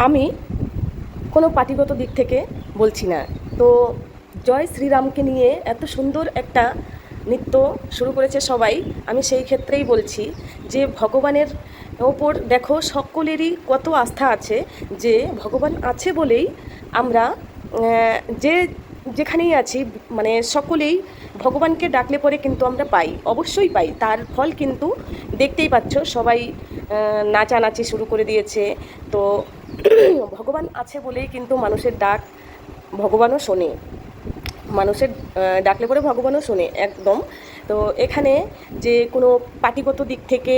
আমি কোনো পার্টিগত দিক থেকে বলছি না। তো জয় শ্রীরামকে নিয়ে এত সুন্দর একটা নৃত্য শুরু করেছে সবাই। আমি সেই ক্ষেত্রেই বলছি যে ভগবানের ওপর দেখো সকলেরই কত আস্থা আছে, যে ভগবান আছে বলেই আমরা যে যেখানেই আছি, মানে সকলেই ভগবানকে ডাকলে পরে কিন্তু আমরা পাই, অবশ্যই পাই। তার ফল কিন্তু দেখতেই পাচ্ছ, সবাই নাচানাচি শুরু করে দিয়েছে। তো ভগবান আছে বলেই কিন্তু মানুষের ডাক ভগবানও শোনে, মানুষের ডাকলে পরে ভগবানও শোনে একদম। তো এখানে যে কোনো পার্টিগত দিক থেকে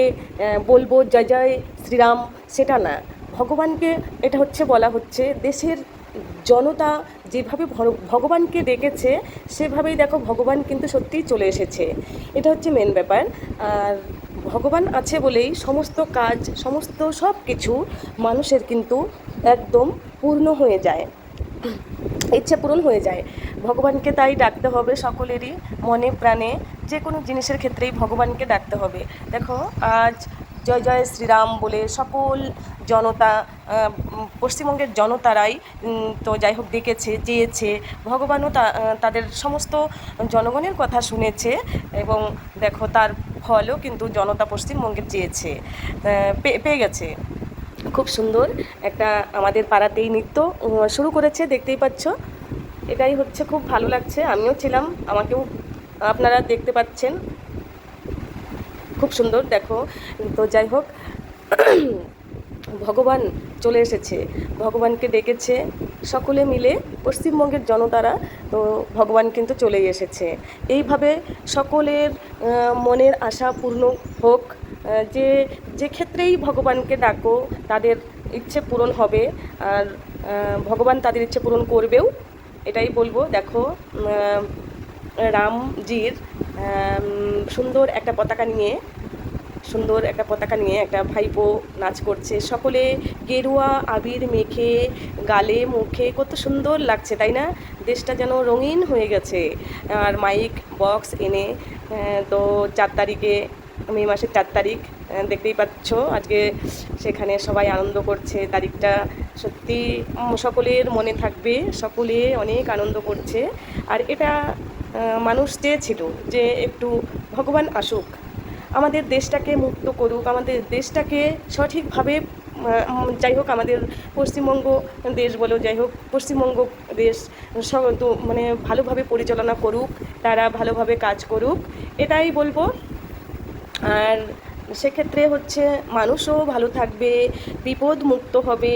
বলবো জয় জয় শ্রীরাম, সেটা না। ভগবানকে এটা হচ্ছে বলা হচ্ছে, দেশের জনতা যেভাবে ভগবানকে ডেকেছে সেভাবেই দেখো ভগবান কিন্তু সত্যিই চলে এসেছে। এটা হচ্ছে মেন ব্যাপার। আর ভগবান আছে বলেই সমস্ত কাজ, সমস্ত সব কিছু মানুষের কিন্তু একদম পূর্ণ হয়ে যায়, ইচ্ছে পূরণ হয়ে যায়। ভগবানকে তাই ডাকতে হবে সকলেরই মনে প্রাণে, যে কোনো জিনিসের ক্ষেত্রেই ভগবানকে ডাকতে হবে। দেখো আজ জয় জয় শ্রীরাম বলে সকল জনতা, পশ্চিমবঙ্গের জনতারাই তো যাই হোক ডেকেছে, চেয়েছে। ভগবানও তাদের সমস্ত জনগণের কথা শুনেছে, এবং দেখো তার ফলও কিন্তু জনতা পশ্চিমবঙ্গের চেয়েছে, পেয়ে গেছে। খুব সুন্দর একটা আমাদের পাড়াতেই নৃত্য শুরু করেছে, দেখতেই পাচ্ছ। এটাই হচ্ছে, খুব ভালো লাগছে। আমিও ছিলাম, আমাকেও আপনারা দেখতে পাচ্ছেন, খুব সুন্দর দেখো। তো যাই হোক, ভগবান চলে এসেছে, ভগবানকে ডেকেছে সকলে মিলে পশ্চিমবঙ্গের জনতারা। তো ভগবান কিন্তু চলেই এসেছে। এইভাবে সকলের মনের আশা পূর্ণ হোক। যে যে ক্ষেত্রেই ভগবানকে ডাকো তাদের ইচ্ছে পূরণ হবে, আর ভগবান তাদের ইচ্ছে পূরণ করবেও, এটাই বলবো। দেখো রামজির সুন্দর একটা পতাকা নিয়ে, সুন্দর একটা পতাকা নিয়ে একটা ভাইপো নাচ করছে, সকলে গেরুয়া আবির মেখে গালে মুখে, কত সুন্দর লাগছে তাই না? দেশটা যেন রঙিন হয়ে গেছে। আর মাইক বক্স এনে, তো 4 তারিখে, মে মাসের 4 তারিখ, দেখতেই পাচ্ছ আজকে সেখানে সবাই আনন্দ করছে। তারিখটা সত্যি সকলের মনে থাকবে, সকলে অনেক আনন্দ করছে। আর এটা মানুষ চেয়েছিল যে একটু ভগবান আসুক, আমাদের দেশটাকে মুক্ত করুক, আমাদের দেশটাকে সঠিকভাবে, যাই হোক আমাদের পশ্চিমবঙ্গ দেশ বলো, যাই হোক পশ্চিমবঙ্গ দেশ তো মানে ভালোভাবে পরিচালনা করুক, তারা ভালোভাবে কাজ করুক, এটাই বলবো। আর সেক্ষেত্রে হচ্ছে মানুষও ভালো থাকবে, বিপদ মুক্ত হবে।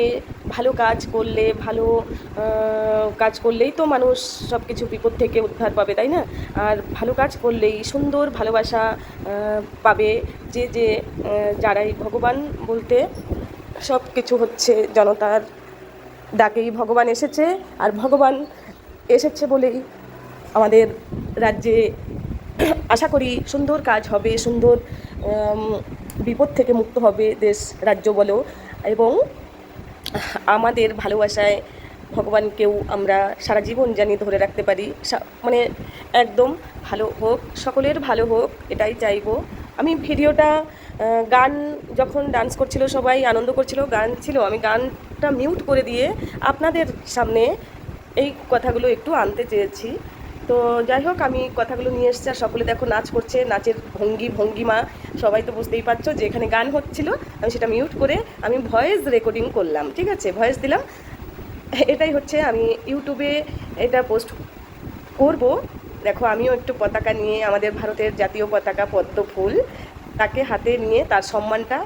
ভালো কাজ করলে, ভালো কাজ করলেই তো মানুষ সব কিছু বিপদ থেকে উদ্ধার পাবে, তাই না? আর ভালো কাজ করলেই সুন্দর ভালোবাসা পাবে। যে যে যারাই ভগবান বলতে সব কিছু হচ্ছে জনতার ডাকেই ভগবান এসেছে। আর ভগবান এসেছে বলেই আমাদের রাজ্যে আশা করি সুন্দর কাজ হবে, সুন্দর বিপদ থেকে মুক্ত হবে দেশ রাজ্য বলো। এবং আমাদের ভালোবাসায় ভগবানকেও আমরা সারা জীবন জানি ধরে রাখতে পারি, মানে একদম ভালো হোক, সকলের ভালো হোক, এটাই চাইবো। আমি ভিডিওটা গান যখন ডান্স করছিল, সবাই আনন্দ করছিল, গান ছিল, আমি গানটা মিউট করে দিয়ে আপনাদের সামনে এই কথাগুলো একটু আনতে চেয়েছি। তো যাই হোক, আমি কথাগুলো নিয়ে এসেছি, আর সকলে দেখো নাচ করছে, নাচের ভঙ্গিমা সবাই তো বুঝতেই পারছো যে এখানে গান হচ্ছিল, আমি সেটা মিউট করে আমি ভয়েস রেকর্ডিং করলাম, ঠিক আছে, ভয়েস দিলাম। এটাই হচ্ছে, আমি ইউটিউবে এটা পোস্ট করব। দেখো আমিও একটু পতাকা নিয়ে, আমাদের ভারতের জাতীয় পতাকা পদ্ম ফুল, তাকে হাতে নিয়ে তার সম্মানটা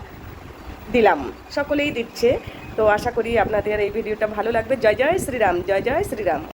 দিলাম, সকলেই দিচ্ছে। তো আশা করি আপনাদের এই ভিডিওটা ভালো লাগবে। জয় জয় শ্রীরাম, জয় জয় শ্রীরাম।